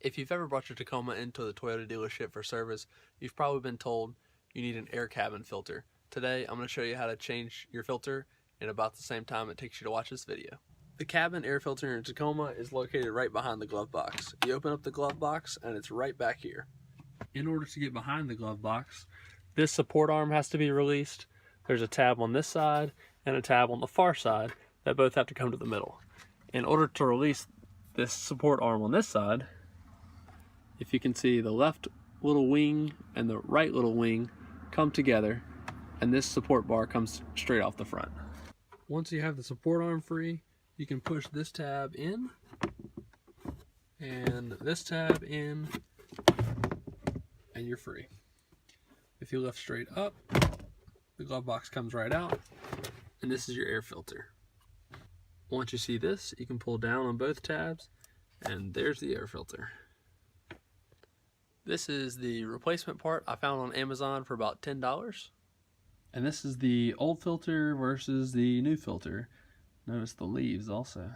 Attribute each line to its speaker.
Speaker 1: If you've ever brought your Tacoma into the Toyota dealership for service, you've probably been told you need an air cabin filter. Today, I'm going to show you how to change your filter in about the same time it takes you to watch this video. The cabin air filter in a Tacoma is located right behind the glove box. You open up the glove box and it's right back here. In order to get behind the glove box, this support arm has to be released. There's a tab on this side and a tab on the far side that both have to come to the middle. In order to release this support arm on this side, if you can see, the left little wing and the right little wing come together, and this support bar comes straight off the front. Once you have the support arm free, you can push this tab in and this tab in, and you're free. If you lift straight up, the glove box comes right out, and this is your air filter. Once you see this, you can pull down on both tabs, and there's the air filter. This is the replacement part I found on Amazon for about $10. And this is the old filter versus the new filter. Notice the leaves also.